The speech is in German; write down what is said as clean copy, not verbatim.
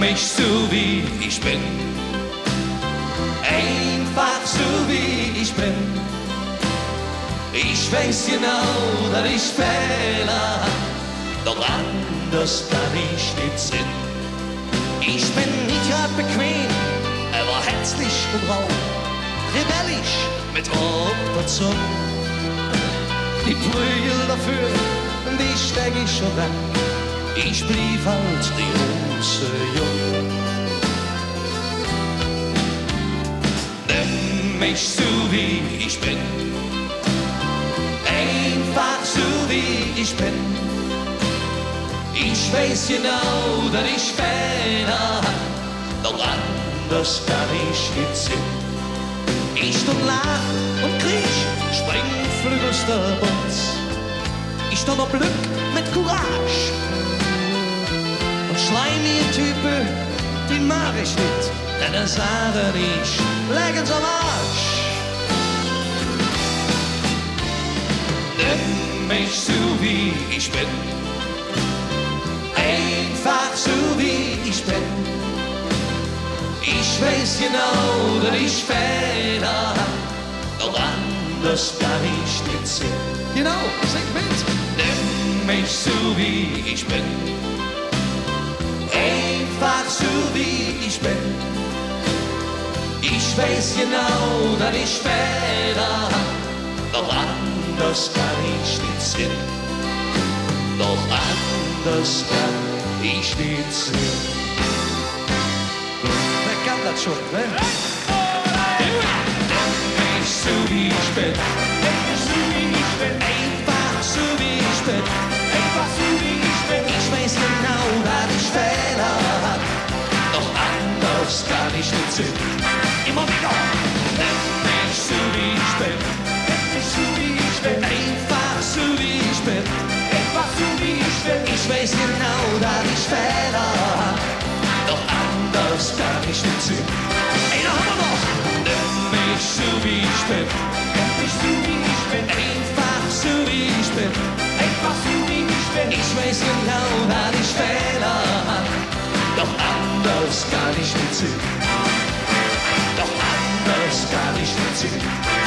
mich so wie ich bin. Einfach so wie ich bin. Ich weiß genau, dass ich Fehler hab, doch anders kann ich nicht sein. Ich bin nicht grad bequem, aber herzlich und rau, rebellisch mit offener Zunge. Die Prügel dafür, die steck ich schon weg. Ich blieb halt die große Jung. Nimm mich so wie ich bin, einfach so wie ich bin. Ich weiß genau, dass ich Fehler hab, doch anders kann ich nicht sein. Ich stund lach und kriech, spring flügelster Butz. Ich stund auf Glück mit Courage und schleimige Typen, die mag ich nicht, denn das sage ich, legen's am Arsch. Nimm mich so wie ich bin, einfach so wie ich bin. Ich weiß genau, dass ich Fehler hab, doch anders kann ich nicht sein. Genau, sing mit. Nimm mich so wie ich bin, einfach so wie ich bin. Ich weiß genau, dass ich Fehler hab, doch anders kann ich nicht sein. Doch anders kann ich nicht sein. Wer kann das schon, ne? Nimm mich so wie ich bin, einfach so wie ich bin, einfach so wie ich bin. Ich weiß genau, dass ich Fehler hab, doch anders kann ich nicht sein. Immer wieder. Nimm mich so wie ich bin, einfach so wie ich bin, einfach so wie ich bin. Ich weiß genau, dass ich Fehler hab, doch anders kann ich nicht sein. Ey, da haben wir noch. Nimm mich so wie ich bin, einfach so wie ich bin, einfach so wie ich bin. Ich weiß genau, dass ich Fehler hab, doch anders kann ich nicht sein. Doch anders kann ich nicht sein.